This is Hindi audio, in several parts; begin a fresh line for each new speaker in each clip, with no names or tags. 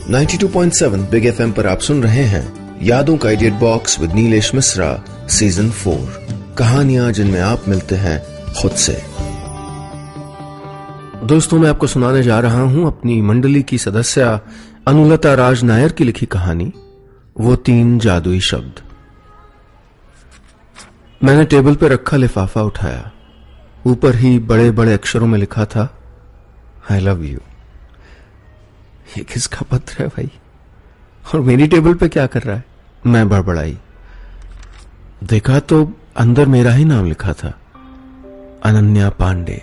92.7 बिग एफएम पर आप सुन रहे हैं यादों का idiot box with Nilesh Mishra season 4। कहानियां जिनमें आप मिलते हैं खुद से। दोस्तों, मैं आपको सुनाने जा रहा हूं अपनी मंडली की सदस्य अनुलता राज नायर की लिखी कहानी वो 3 जादुई शब्द। मैंने टेबल पर रखा लिफाफा उठाया। ऊपर ही बड़े बड़े अक्षरों में लिखा था, आई लव यू। ये किसका पत्र है भाई, और मेरी टेबल पे क्या कर रहा है? मैं बड़बड़ाई। देखा तो अंदर मेरा ही नाम लिखा था, अनन्या पांडे,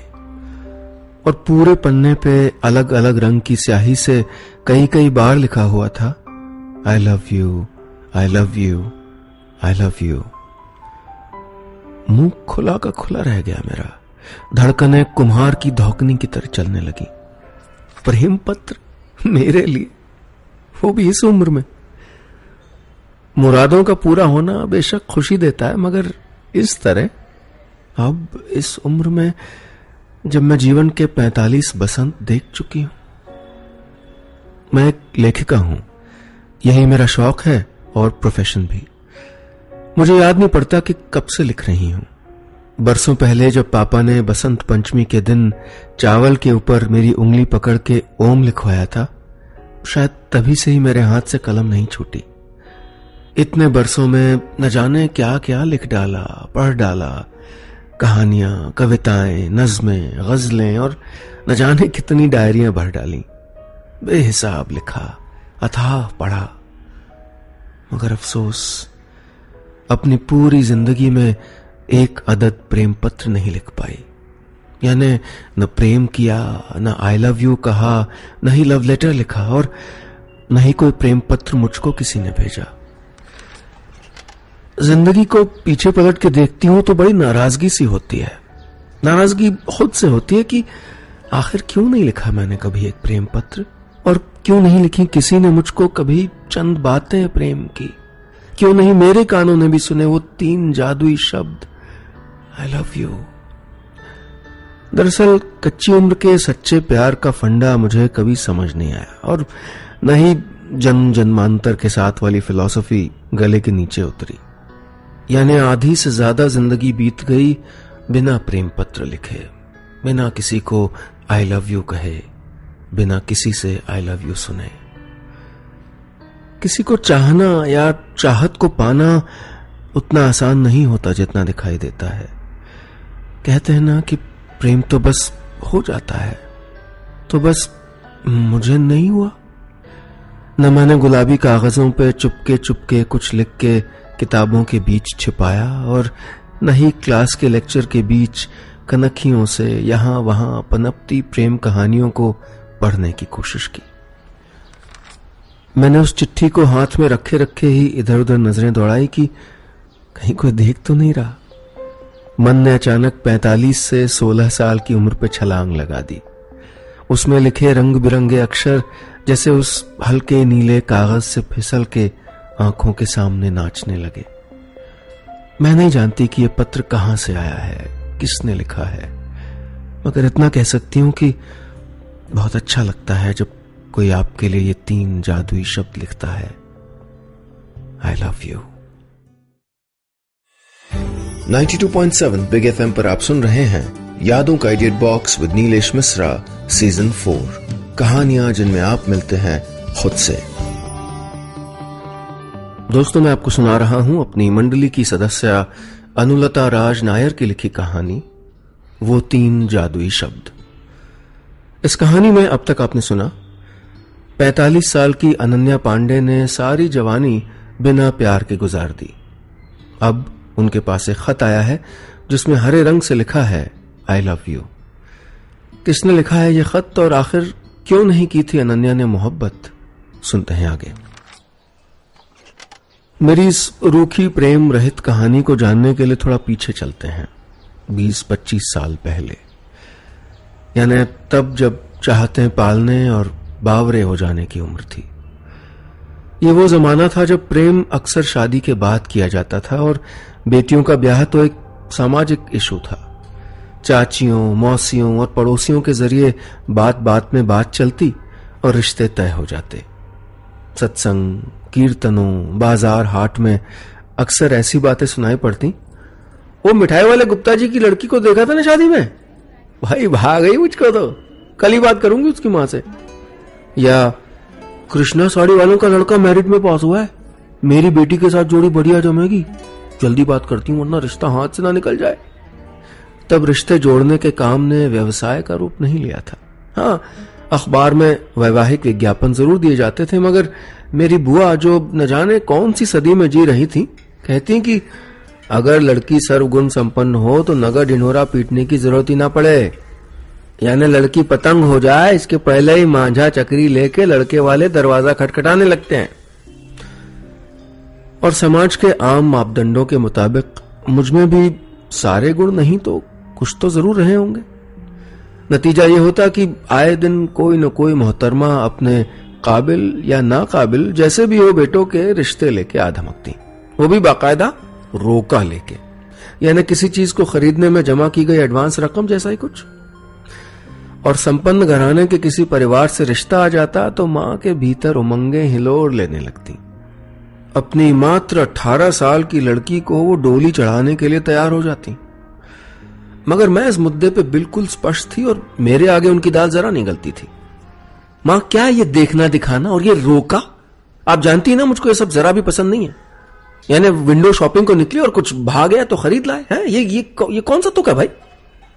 और पूरे पन्ने पे अलग अलग रंग की स्याही से कई कई बार लिखा हुआ था, I love you, I love you, I love you. मुंह खुला का खुला रह गया मेरा। धड़कनें कुम्हार की धौकनी की तरह चलने लगी। प्रेम पत्र मेरे लिए, वो भी इस उम्र में। मुरादों का पूरा होना बेशक खुशी देता है, मगर इस तरह अब इस उम्र में, जब मैं जीवन के 45 बसंत देख चुकी हूं। मैं एक लेखिका हूं, यही मेरा शौक है और प्रोफेशन भी। मुझे याद नहीं पड़ता कि कब से लिख रही हूं। बरसों पहले जब पापा ने बसंत पंचमी के दिन चावल के ऊपर मेरी उंगली पकड़ के ओम लिखवाया था, शायद तभी से ही मेरे हाथ से कलम नहीं छूटी। इतने बरसों में न जाने क्या क्या लिख डाला, पढ़ डाला, कहानियां, कविताएं, नज़्में, गजलें और न जाने कितनी डायरियां भर डाली। बेहिसाब लिखा, अथाह पढ़ा, मगर अफसोस अपनी पूरी जिंदगी में एक अदद प्रेम पत्र नहीं लिख पाई। यानी न प्रेम किया, न आई लव यू कहा, न ही लव लेटर लिखा, और न ही कोई प्रेम पत्र मुझको किसी ने भेजा। जिंदगी को पीछे पलट के देखती हूं तो बड़ी नाराजगी सी होती है। नाराजगी खुद से होती है कि आखिर क्यों नहीं लिखा मैंने कभी एक प्रेम पत्र, और क्यों नहीं लिखी किसी ने मुझको कभी चंद बातें प्रेम की। क्यों नहीं मेरे कानों ने भी सुने वो 3 जादुई शब्द, आई लव यू। दरअसल कच्ची उम्र के सच्चे प्यार का फंडा मुझे कभी समझ नहीं आया, और न ही जन्म जन्मांतर के साथ वाली फिलॉसफी गले के नीचे उतरी। यानी आधी से ज्यादा जिंदगी बीत गई बिना प्रेम पत्र लिखे, बिना किसी को आई लव यू कहे, बिना किसी से आई लव यू सुने। किसी को चाहना या चाहत को पाना उतना आसान नहीं होता जितना दिखाई देता है। कहते हैं ना कि प्रेम तो बस हो जाता है, तो बस मुझे नहीं हुआ। न मैंने गुलाबी कागजों पे चुपके चुपके कुछ लिख के किताबों के बीच छिपाया, और न ही क्लास के लेक्चर के बीच कनखियों से यहां वहां पनपती प्रेम कहानियों को पढ़ने की कोशिश की। मैंने उस चिट्ठी को हाथ में रखे रखे ही इधर उधर नजरें दौड़ाई कि कहीं कोई देख तो नहीं रहा। मन ने अचानक 45 से 16 साल की उम्र पे छलांग लगा दी। उसमें लिखे रंग बिरंगे अक्षर जैसे उस हल्के नीले कागज से फिसल के आंखों के सामने नाचने लगे। मैं नहीं जानती कि यह पत्र कहां से आया है, किसने लिखा है, मगर इतना कह सकती हूं कि बहुत अच्छा लगता है जब कोई आपके लिए ये 3 जादुई शब्द लिखता है, I love you. 92.7 big FM पर आप सुन रहे हैं यादों का idiot box with Nilesh Mishra season 4। कहानियां जिनमें आप मिलते हैं खुद से। दोस्तों, मैं आपको सुना रहा हूं अपनी मंडली की सदस्य अनुलता राज नायर की लिखी कहानी वो 3 जादुई शब्द। इस कहानी में अब तक आपने सुना 45 साल की अनन्या पांडे ने सारी जवानी बिना प्यार के गुजार दी। अब उनके पास एक खत आया है जिसमें हरे रंग से लिखा है, आई लव यू। किसने लिखा है यह खत, और आखिर क्यों नहीं की थी अनन्या ने मोहब्बत? सुनते हैं आगे। मेरी इस रूखी प्रेम रहित कहानी को जानने के लिए थोड़ा पीछे चलते हैं, 20-25 साल पहले। यानी तब जब चाहते पालने और बावरे हो जाने की उम्र थी। ये वो जमाना था जब प्रेम अक्सर शादी के बाद किया जाता था, और बेटियों का ब्याह तो एक सामाजिक इशू था। चाचियों, मौसियों और पड़ोसियों के जरिए बात बात में बात चलती और रिश्ते तय हो जाते। सत्संग, कीर्तनों, बाजार, हाट में अक्सर ऐसी बातें सुनाई पड़ती, वो मिठाई वाले गुप्ता जी की लड़की को देखा था ना शादी में, भाई भाग गई मुझको तो, कल ही बात करूंगी उसकी मां से। या कृष्णा साड़ी वालों का लड़का मैरिट में पास हुआ है, मेरी बेटी के साथ जोड़ी बढ़िया जमेगी, जल्दी बात करती हूं वरना रिश्ता हाथ से ना निकल जाए। तब रिश्ते जोड़ने के काम ने व्यवसाय का रूप नहीं लिया था। हाँ, अखबार में वैवाहिक विज्ञापन जरूर दिए जाते थे, मगर मेरी बुआ जो न जाने कौन सी सदी में जी रही थी, कहती कि अगर लड़की सर्वगुण संपन्न हो तो नगर ढिंढोरा पीटने की जरूरत ही ना पड़े, यानी लड़की पतंग हो जाए इसके पहले ही मांझा चक्री लेके लड़के वाले दरवाजा खटखटाने लगते हैं। और समाज के आम मापदंडों के मुताबिक मुझमें भी सारे गुण नहीं तो कुछ तो जरूर रहे होंगे। नतीजा ये होता कि आए दिन कोई न कोई मोहतरमा अपने काबिल या नाकाबिल जैसे भी हो बेटों के रिश्ते लेके आ धमकती, वो भी बाकायदा रोका लेके, यानी किसी चीज को खरीदने में जमा की गई एडवांस रकम जैसा ही कुछ। और संपन्न घराने के किसी परिवार से रिश्ता आ जाता तो मां के भीतर उमंगे हिलोर लेने लगती। अपनी मात्र 18 साल की लड़की को वो डोली चढ़ाने के लिए तैयार हो जाती, मगर मैं इस मुद्दे पे बिल्कुल स्पष्ट थी और मेरे आगे उनकी दाल जरा नहीं गलती थी। मां क्या ये देखना दिखाना और ये रोका, आप जानती ना मुझको ये सब जरा भी पसंद नहीं है। यानी विंडो शॉपिंग को निकली और कुछ भाग गया तो खरीद लाए हैं, ये कौन सा तुक है भाई,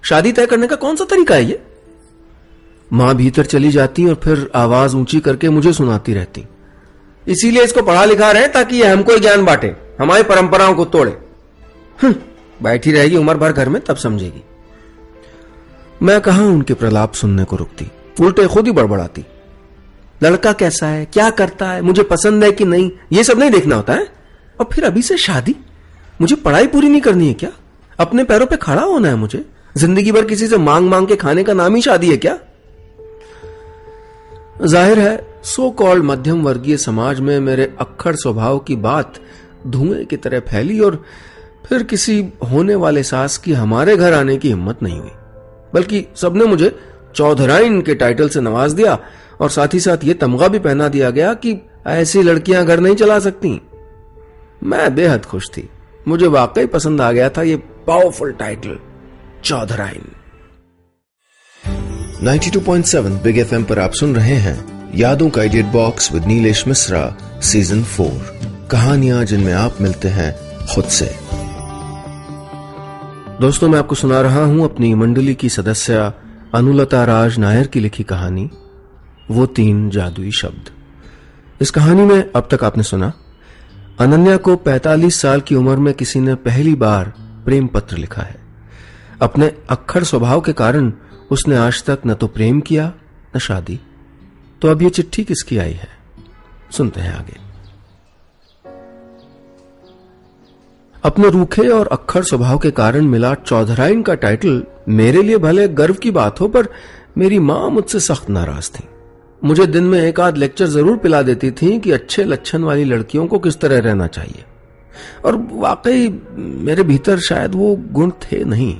शादी तय करने का कौन सा तरीका है ये। मां भीतर चली जाती और फिर आवाज ऊंची करके मुझे सुनाती रहती, इसीलिए इसको पढ़ा लिखा रहे ताकि ये हमको ज्ञान बांटे, हमारी परंपराओं को तोड़े। बैठी रहेगी उम्र भर घर में तब समझेगी। मैं कहां उनके प्रलाप सुनने को रुकती, उल्टे खुद ही बड़बड़ाती। लड़का कैसा है, क्या करता है, मुझे पसंद है कि नहीं, ये सब नहीं देखना होता है। और फिर अभी से शादी, मुझे पढ़ाई पूरी नहीं करनी है क्या, अपने पैरों पे खड़ा होना है मुझे, जिंदगी भर किसी से मांग मांग के खाने का नाम ही शादी है क्या। जाहिर है सो कॉल्ड मध्यम वर्गीय समाज में मेरे अक्खड़ स्वभाव की बात धुएं की तरह फैली और फिर किसी होने वाले सास की हमारे घर आने की हिम्मत नहीं हुई, बल्कि सबने मुझे चौधराइन के टाइटल से नवाज दिया और साथ ही साथ ये तमगा भी पहना दिया गया कि ऐसी लड़कियां घर नहीं चला सकती। मैं बेहद खुश थी, मुझे वाकई पसंद आ गया था ये पावरफुल टाइटल, चौधराइन।
92.7 बिग एफएम पर आप सुन रहे हैं यादों का edit box with Nilesh Mishra season 4, कहानियां जिनमें आप मिलते हैं खुद से।
दोस्तों, मैं आपको सुना रहा हूं अपनी मंडली की सदस्य अनुलता राज नायर की लिखी कहानी वो 3 जादुई शब्द। इस कहानी में अब तक आपने सुना, अनन्या को 45 साल की उम्र में किसी ने पहली बार प्रेम पत्र लिखा है। अपने अक्खड़ स्वभाव के कारण उसने आज तक न तो प्रेम किया न शादी। तो अब ये चिट्ठी किसकी आई है, सुनते हैं आगे। अपने रूखे और अक्खड़ स्वभाव के कारण मिला चौधराइन का टाइटल मेरे लिए भले गर्व की बात हो, पर मेरी मां मुझसे सख्त नाराज थी। मुझे दिन में एक आध लेक्चर जरूर पिला देती थी कि अच्छे लक्षण वाली लड़कियों को किस तरह रहना चाहिए, और वाकई मेरे भीतर शायद वो गुण थे नहीं।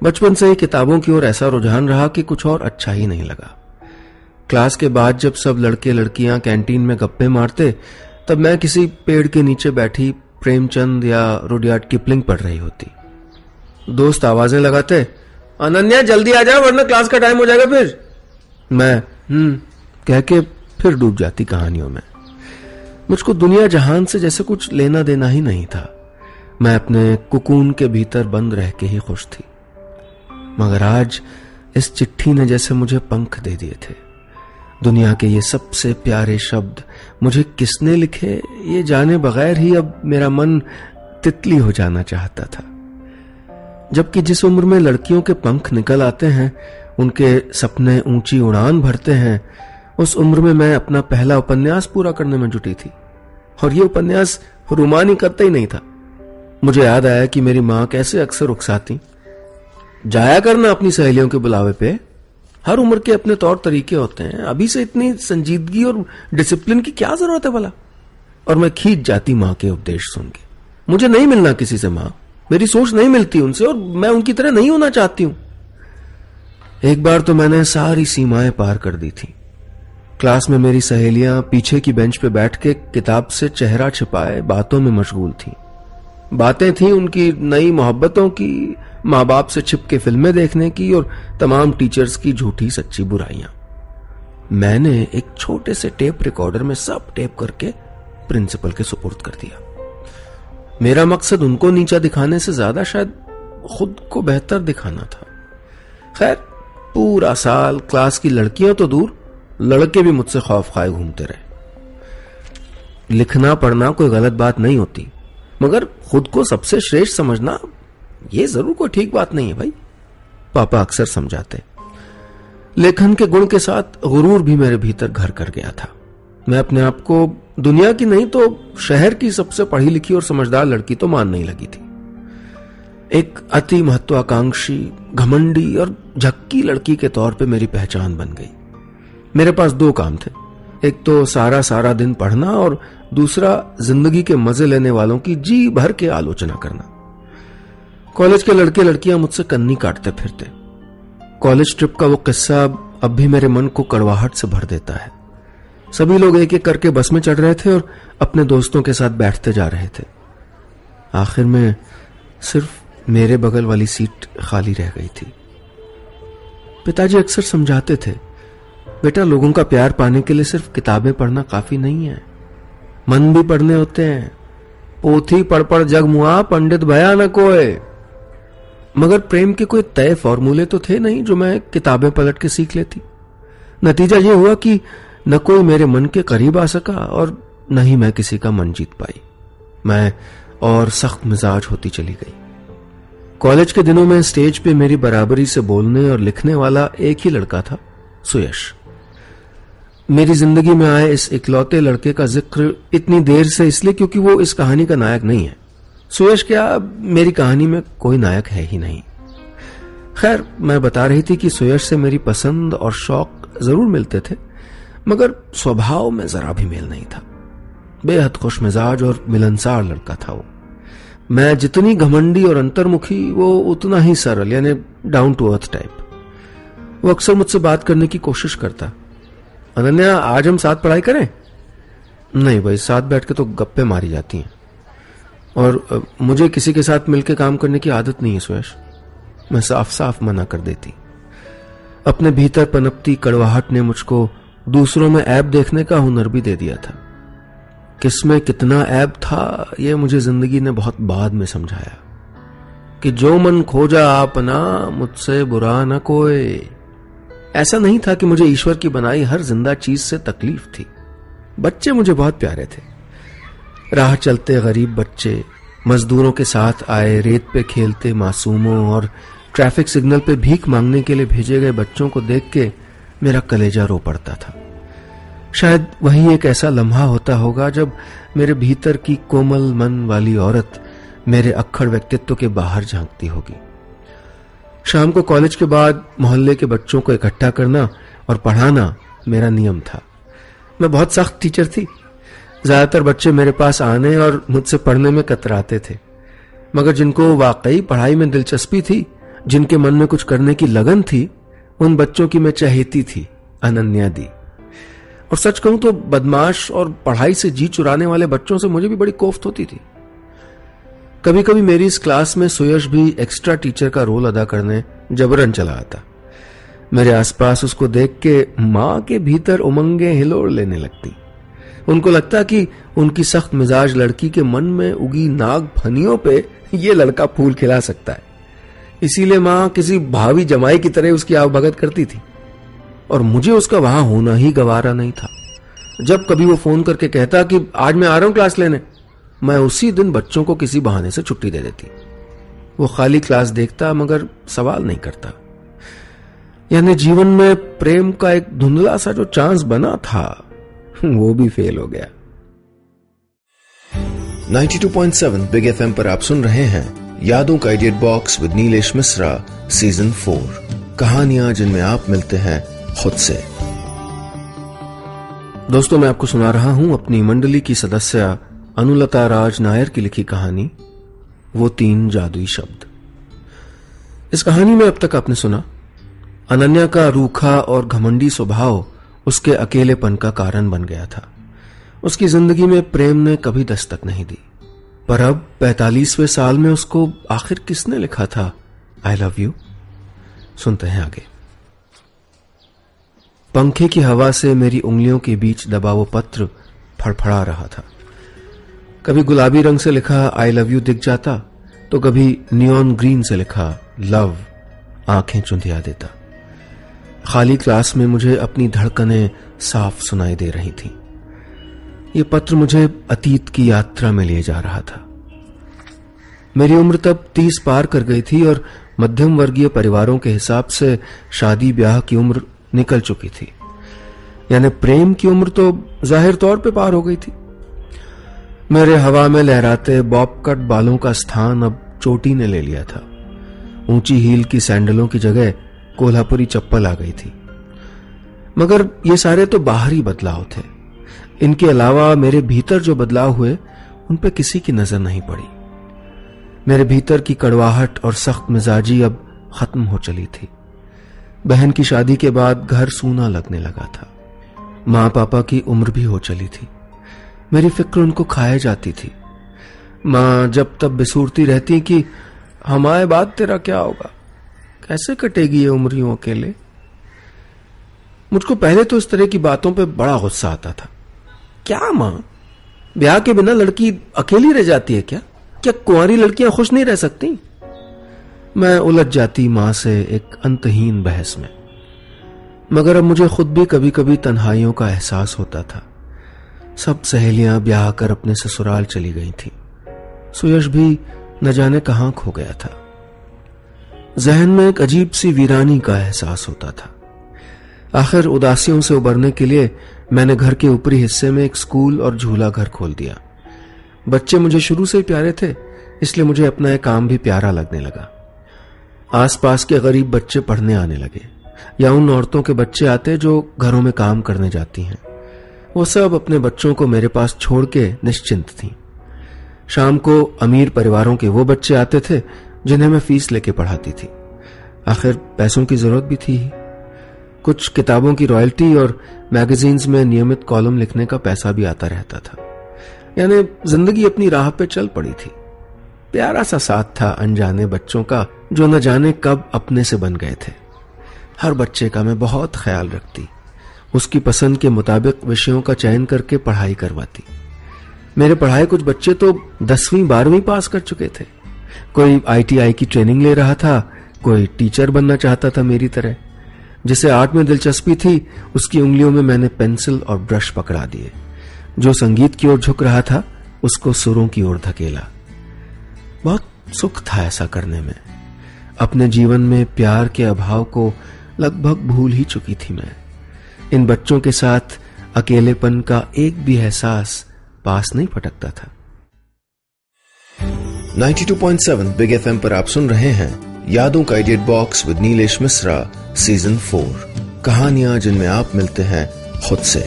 बचपन से ही किताबों की ओर ऐसा रुझान रहा कि कुछ और अच्छा ही नहीं लगा। क्लास के बाद जब सब लड़के लड़कियां कैंटीन में गप्पे मारते, तब मैं किसी पेड़ के नीचे बैठी प्रेमचंद या रुडयार्ड किपलिंग पढ़ रही होती। दोस्त आवाजें लगाते, अनन्या जल्दी आ जा वरना क्लास का टाइम हो जाएगा। फिर मैं कह के फिर डूब जाती कहानियों में। मुझको दुनिया जहान से जैसे कुछ लेना देना ही नहीं था। मैं अपने कुकून के भीतर बंद रह के ही खुश थी। मगर आज इस चिट्ठी ने जैसे मुझे पंख दे दिए थे। दुनिया के ये सबसे प्यारे शब्द मुझे किसने लिखे ये जाने बगैर ही अब मेरा मन तितली हो जाना चाहता था। जबकि जिस उम्र में लड़कियों के पंख निकल आते हैं, उनके सपने ऊंची उड़ान भरते हैं, उस उम्र में मैं अपना पहला उपन्यास पूरा करने में जुटी थी। और ये उपन्यास रुमानी करता ही नहीं था। मुझे याद आया कि मेरी मां कैसे अक्सर उकसाती, जाया करना अपनी सहेलियों के बुलावे पे, हर उम्र के अपने तौर तरीके होते हैं, अभी से इतनी संजीदगी और डिसिप्लिन की क्या जरूरत है भला। और मैं खींच जाती मां के उपदेश सुन के। मुझे नहीं मिलना किसी से मां, मेरी सोच नहीं मिलती उनसे और मैं उनकी तरह नहीं होना चाहती हूं। एक बार तो मैंने सारी सीमाएं पार कर दी थी। क्लास में मेरी सहेलियां पीछे की बेंच पे बैठ के किताब से चेहरा छिपाए बातों में मशगूल थीं। बातें थीं उनकी नई मोहब्बतों की, माँ बाप से छिप के फिल्में देखने की और तमाम टीचर्स की झूठी सच्ची बुराइयां। मैंने एक छोटे से टेप रिकॉर्डर में सब टेप करके प्रिंसिपल के सुपुर्द कर दिया। मेरा मकसद उनको नीचा दिखाने से ज्यादा शायद खुद को बेहतर दिखाना था। खैर, पूरा साल क्लास की लड़कियां तो दूर, लड़के भी मुझसे खौफ खाए घूमते रहे। लिखना पढ़ना कोई गलत बात नहीं होती, मगर खुद को सबसे श्रेष्ठ समझना यह जरूर कोई ठीक बात नहीं है भाई, पापा अक्सर समझाते। लेखन के गुण के साथ गुरूर भी मेरे भीतर घर कर गया था। मैं अपने आप को दुनिया की नहीं तो शहर की सबसे पढ़ी लिखी और समझदार लड़की तो मान नहीं लगी थी। एक अति महत्वाकांक्षी, घमंडी और झक्की लड़की के तौर पे मेरी पहचान बन गई। मेरे पास दो काम थे, एक तो सारा दिन पढ़ना और दूसरा जिंदगी के मजे लेने वालों की जी भर के आलोचना करना। कॉलेज के लड़के लड़कियां मुझसे कन्नी काटते फिरते। कॉलेज ट्रिप का वो किस्सा अब भी मेरे मन को कड़वाहट से भर देता है। सभी लोग एक एक करके बस में चढ़ रहे थे और अपने दोस्तों के साथ बैठते जा रहे थे। आखिर में सिर्फ मेरे बगल वाली सीट खाली रह गई थी। पिताजी अक्सर समझाते थे, बेटा लोगों का प्यार पाने के लिए सिर्फ किताबें पढ़ना काफी नहीं है, मन भी पढ़ने होते हैं। पोथी पढ़ पढ़ जग मुआ, पंडित भया न कोय। मगर प्रेम के कोई तय फॉर्मूले तो थे नहीं जो मैं किताबें पलट के सीख लेती। नतीजा यह हुआ कि न कोई मेरे मन के करीब आ सका और न ही मैं किसी का मन जीत पाई। मैं और सख्त मिजाज होती चली गई। कॉलेज के दिनों में स्टेज पे मेरी बराबरी से बोलने और लिखने वाला एक ही लड़का था, सुयश। मेरी जिंदगी में आए इस इकलौते लड़के का जिक्र इतनी देर से इसलिए क्योंकि वो इस कहानी का नायक नहीं है। सुयश क्या, मेरी कहानी में कोई नायक है ही नहीं। खैर, मैं बता रही थी कि सुयश से मेरी पसंद और शौक जरूर मिलते थे, मगर स्वभाव में जरा भी मेल नहीं था। बेहद खुश मिजाज और मिलनसार लड़का था वो। मैं जितनी घमंडी और अंतर्मुखी, वो उतना ही सरल, यानी डाउन टू अर्थ टाइप। वो अक्सर मुझसे बात करने की कोशिश करता। अनन्या, आज हम साथ पढ़ाई करें? नहीं भाई, साथ बैठ के तो गप्पे मारी जाती हैं, और मुझे किसी के साथ मिलकर काम करने की आदत नहीं है सुयश। मैं साफ साफ मना कर देती। अपने भीतर पनपती कड़वाहट ने मुझको दूसरों में ऐब देखने का हुनर भी दे दिया था। किसमें कितना ऐब था ये मुझे जिंदगी ने बहुत बाद में समझाया कि जो मन खोजा आपना, मुझसे बुरा न कोई। ऐसा नहीं था कि मुझे ईश्वर की बनाई हर जिंदा चीज से तकलीफ थी। बच्चे मुझे बहुत प्यारे थे। राह चलते गरीब बच्चे, मजदूरों के साथ आए रेत पे खेलते मासूमों और ट्रैफिक सिग्नल पे भीख मांगने के लिए भेजे गए बच्चों को देख के मेरा कलेजा रो पड़ता था। शायद वही एक ऐसा लम्हा होता होगा जब मेरे भीतर की कोमल मन वाली औरत मेरे अक्खड़ व्यक्तित्व के बाहर झांकती होगी। शाम को कॉलेज के बाद मोहल्ले के बच्चों को इकट्ठा करना और पढ़ाना मेरा नियम था। मैं बहुत सख्त टीचर थी। ज्यादातर बच्चे मेरे पास आने और मुझसे पढ़ने में कतराते थे, मगर जिनको वाकई पढ़ाई में दिलचस्पी थी, जिनके मन में कुछ करने की लगन थी, उन बच्चों की मैं चहेती थी, अनन्या दी। और सच कहूं तो बदमाश और पढ़ाई से जी चुराने वाले बच्चों से मुझे भी बड़ी कोफ्त होती थी। कभी कभी मेरी इस क्लास में सुयश भी एक्स्ट्रा टीचर का रोल अदा करने जबरन चला आता। मेरे आसपास उसको देख के मां के भीतर उमंगें हिलोड़ लेने लगती। उनको लगता कि उनकी सख्त मिजाज लड़की के मन में उगी नाग फनियों पे ये लड़का फूल खिला सकता है। इसीलिए मां किसी भावी जमाई की तरह उसकी आवभगत करती थी, और मुझे उसका वहां होना ही गवारा नहीं था। जब कभी वो फोन करके कहता कि आज मैं आ रहा हूं क्लास लेने, मैं उसी दिन बच्चों को किसी बहाने से छुट्टी दे देती। वो खाली क्लास देखता मगर सवाल नहीं करता। यानी जीवन में प्रेम का एक धुंधला सा जो चांस बना था, वो भी फेल हो गया।
92.7 बिग एफएम पर आप सुन रहे हैं यादों का edit box with Nilesh Mishra season 4, कहानियां जिनमें आप मिलते हैं खुद से।
दोस्तों, मैं आपको सुना रहा हूं अपनी मंडली की सदस्य अनुलता राज नायर की लिखी कहानी वो 3 जादुई शब्द। इस कहानी में अब तक आपने सुना अनन्या का रूखा और घमंडी स्वभाव उसके अकेलेपन का कारण बन गया था। उसकी जिंदगी में प्रेम ने कभी दस्तक नहीं दी, पर अब 45वें साल में उसको आखिर किसने लिखा था आई लव यू? सुनते हैं आगे। पंखे की हवा से मेरी उंगलियों के बीच दबा वो पत्र फड़फड़ा रहा था। कभी गुलाबी रंग से लिखा आई लव यू दिख जाता, तो कभी नियॉन ग्रीन से लिखा लव आंखें चुंधिया देता। खाली क्लास में मुझे अपनी धड़कनें साफ सुनाई दे रही थीं। ये पत्र मुझे अतीत की यात्रा में ले जा रहा था। मेरी उम्र तब 30 पार कर गई थी और मध्यम वर्गीय परिवारों के हिसाब से शादी ब्याह की उम्र निकल चुकी थी, यानी प्रेम की उम्र तो जाहिर तौर पे पार हो गई थी। मेरे हवा में लहराते बॉब कट बालों का स्थान अब चोटी ने ले लिया था। ऊंची हील की सैंडलों की जगह कोल्हापुरी चप्पल आ गई थी। मगर ये सारे तो बाहरी बदलाव थे। इनके अलावा मेरे भीतर जो बदलाव हुए उन पे किसी की नजर नहीं पड़ी। मेरे भीतर की कड़वाहट और सख्त मिजाजी अब खत्म हो चली थी। बहन की शादी के बाद घर सूना लगने लगा था। मां पापा की उम्र भी हो चली थी। मेरी फिक्र उनको खाए जाती थी। मां जब तब बिसूरती रहती कि हमारे बाद तेरा क्या होगा, कैसे कटेगी ये उम्र यूं अकेले। मुझको पहले तो इस तरह की बातों पे बड़ा गुस्सा आता था। क्या मां, ब्याह के बिना लड़की अकेली रह जाती है क्या? क्या कुंवारी लड़कियां खुश नहीं रह सकती? मैं उलझ जाती मां से एक अंतहीन बहस में। मगर अब मुझे खुद भी कभी कभी तन्हाइयों का एहसास होता था। सब सहेलियां ब्याह कर अपने ससुराल चली गई थी। सुयश भी न जाने कहां खो गया था। जहन में एक अजीब सी वीरानी का एहसास होता था। आखिर उदासियों से उबरने के लिए मैंने घर के ऊपरी हिस्से में एक स्कूल और झूला घर खोल दिया। बच्चे मुझे शुरू से ही प्यारे थे, इसलिए मुझे अपना यह काम भी प्यारा लगने लगा। आसपास के गरीब बच्चे पढ़ने आने लगे, या उन औरतों के बच्चे आते जो घरों में काम करने जाती हैं। वो सब अपने बच्चों को मेरे पास छोड़ के निश्चिंत थीं। शाम को अमीर परिवारों के वो बच्चे आते थे जिन्हें मैं फीस लेके पढ़ाती थी। आखिर पैसों की जरूरत भी थी ही। कुछ किताबों की रॉयल्टी और मैगजीन्स में नियमित कॉलम लिखने का पैसा भी आता रहता था। यानी जिंदगी अपनी राह पे चल पड़ी थी। प्यारा सा साथ था अनजाने बच्चों का जो न जाने कब अपने से बन गए थे। हर बच्चे का मैं बहुत ख्याल रखती, उसकी पसंद के मुताबिक विषयों का चयन करके पढ़ाई करवाती। मेरे पढ़ाए कुछ बच्चे तो 10वीं 12वीं पास कर चुके थे। कोई ITI की ट्रेनिंग ले रहा था, कोई टीचर बनना चाहता था मेरी तरह। जिसे आर्ट में दिलचस्पी थी उसकी उंगलियों में मैंने पेंसिल और ब्रश पकड़ा दिए। जो संगीत की ओर झुक रहा था उसको सुरों की ओर धकेला। बहुत सुख था ऐसा करने में। अपने जीवन में प्यार के अभाव को लगभग भूल ही चुकी थी मैं। इन बच्चों के साथ अकेलेपन का एक भी एहसास पास नहीं फटकता था।
92.7 बिग FM पर आप सुन रहे हैं यादों का edit box with Nilesh Mishra season 4, कहानियां जिनमें आप मिलते हैं खुद से।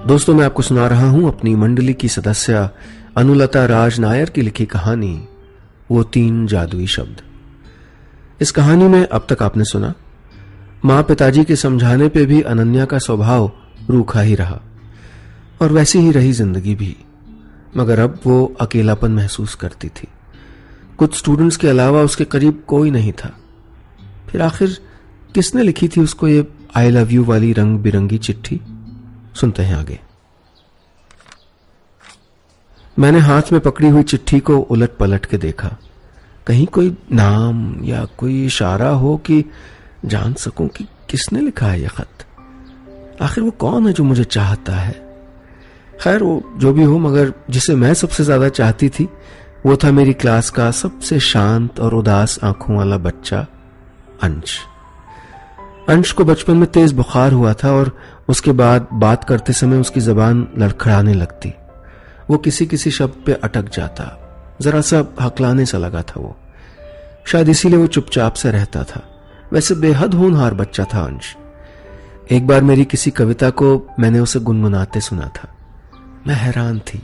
दोस्तों, मैं आपको सुना रहा हूं अपनी मंडली की सदस्य अनुलता राज नायर की लिखी कहानी वो 3 जादुई शब्द। इस कहानी में अब तक आपने सुना मां पिताजी के समझाने पे भी अनन्या का स्वभाव रूखा ही रहा और वैसी ही रही जिंदगी भी। मगर अब वो अकेलापन महसूस करती थी। कुछ स्टूडेंट्स के अलावा उसके करीब कोई नहीं था। फिर आखिर किसने लिखी थी उसको ये आई लव यू वाली रंग बिरंगी चिट्ठी? सुनते हैं आगे। मैंने हाथ में पकड़ी हुई चिट्ठी को उलट पलट के देखा। कहीं कोई नाम या कोई इशारा हो कि जान सकूं कि किसने लिखा है यह खत। आखिर वो कौन है जो मुझे चाहता है? खैर, वो जो भी हो, मगर जिसे मैं सबसे ज्यादा चाहती थी वो था मेरी क्लास का सबसे शांत और उदास आंखों वाला बच्चा अंश। अंश को बचपन में तेज बुखार हुआ था और उसके बाद बात करते समय उसकी जबान लड़खड़ाने लगती। वो किसी किसी शब्द पे अटक जाता। जरा सा हकलाने सा लगा था वो। शायद इसीलिए वो चुपचाप से रहता था। वैसे बेहद होनहार बच्चा था अंश। एक बार मेरी किसी कविता को मैंने उसे गुनगुनाते सुना था। मैं हैरान थी।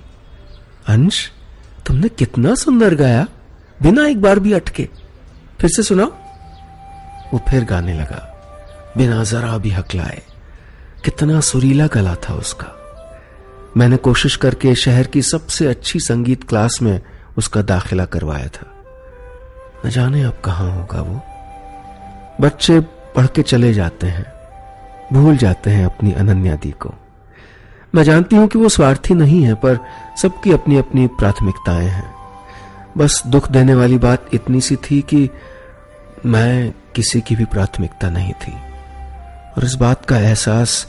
अंश, तुमने कितना सुंदर गाया, बिना एक बार भी अटके। फिर से सुनाओ। वो फिर गाने लगा। बिना जरा भी हकलाए। कितना सुरीला गला था उसका। मैंने कोशिश करके शहर की सबसे अच्छी संगीत क्लास में उसका दाखिला करवाया था। न जाने अब कहां होगा वो। बच्चे पढ़ के चले जाते हैं, भूल जाते हैं अपनी अनन्या दी को। मैं जानती हूं कि वो स्वार्थी नहीं है, पर सबकी अपनी अपनी प्राथमिकताएं हैं। बस दुख देने वाली बात इतनी सी थी कि मैं किसी की भी प्राथमिकता नहीं थी, और इस बात का एहसास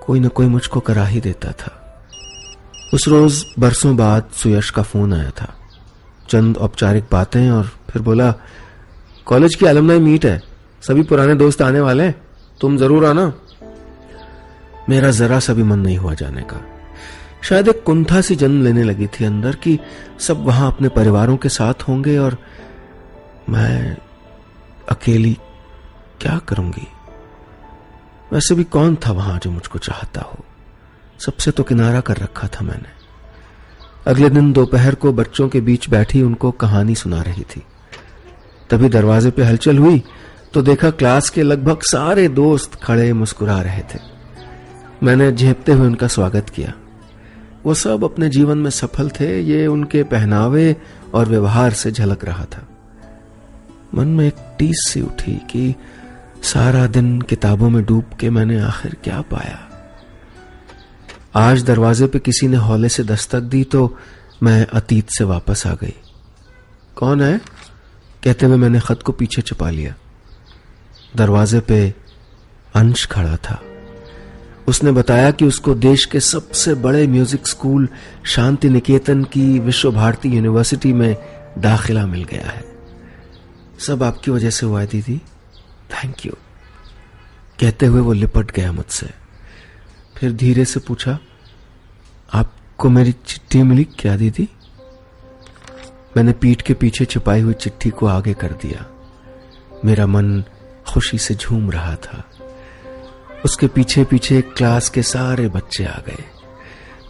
कोई न कोई मुझको करा ही देता था। उस रोज बरसों बाद सुयश का फोन आया था। चंद औपचारिक बातें और फिर बोला, कॉलेज की अलुमनाई मीट है, सभी पुराने दोस्त आने वाले हैं, तुम जरूर आना। मेरा जरा सा भी मन नहीं हुआ जाने का। शायद एक कुंठा सी जन्म लेने लगी थी अंदर कि सब वहां अपने परिवारों के साथ होंगे और मैं अकेली क्या करूंगी। वैसे भी कौन था वहां जो मुझको चाहता हो। सबसे तो किनारा कर रखा था मैंने। अगले दिन दोपहर को बच्चों के बीच बैठी उनको कहानी सुना रही थी। तभी दरवाजे पे हलचल हुई तो देखा क्लास के लगभग सारे दोस्त खड़े मुस्कुरा रहे थे। मैंने झेपते हुए उनका स्वागत किया। वो सब अपने जीवन में सफल थे, ये उनके पहनावे और व्यवहार से झलक रहा था। मन में एक टीस सी उठी कि सारा दिन किताबों में डूब के मैंने आखिर क्या पाया। आज दरवाजे पे किसी ने हौले से दस्तक दी तो मैं अतीत से वापस आ गई। कौन है? कहते हुए मैंने खत को पीछे छुपा लिया। दरवाजे पे अंश खड़ा था। उसने बताया कि उसको देश के सबसे बड़े म्यूजिक स्कूल शांति निकेतन की विश्व भारती यूनिवर्सिटी में दाखिला मिल गया है। सब आपकी वजह से हुआ है दीदी, थैंक यू। कहते हुए वो लिपट गया मुझसे। फिर धीरे से पूछा, आपको मेरी चिट्ठी मिली क्या दीदी? मैंने पीठ के पीछे छुपाई हुई चिट्ठी को आगे कर दिया। मेरा मन खुशी से झूम रहा था। उसके पीछे पीछे क्लास के सारे बच्चे आ गए।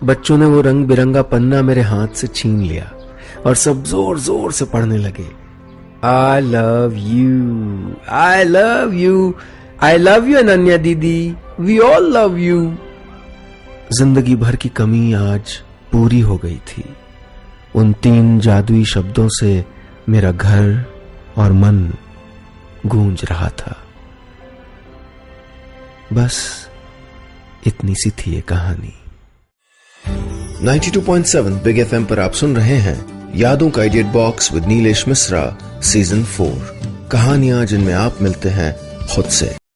बच्चों ने वो रंग बिरंगा पन्ना मेरे हाथ से छीन लिया और सब जोर जोर से पढ़ने लगे। I love you, I love you, I love you Ananya दीदी, we all love you। जिंदगी भर की कमी आज पूरी हो गई थी। उन 3 जादुई शब्दों से मेरा घर और मन गूंज रहा था। बस इतनी सी थी ये कहानी।
92.7 बिग FM पर आप सुन रहे हैं यादों का edit box with Nilesh Mishra season 4। कहानियां जिनमें आप मिलते हैं खुद से।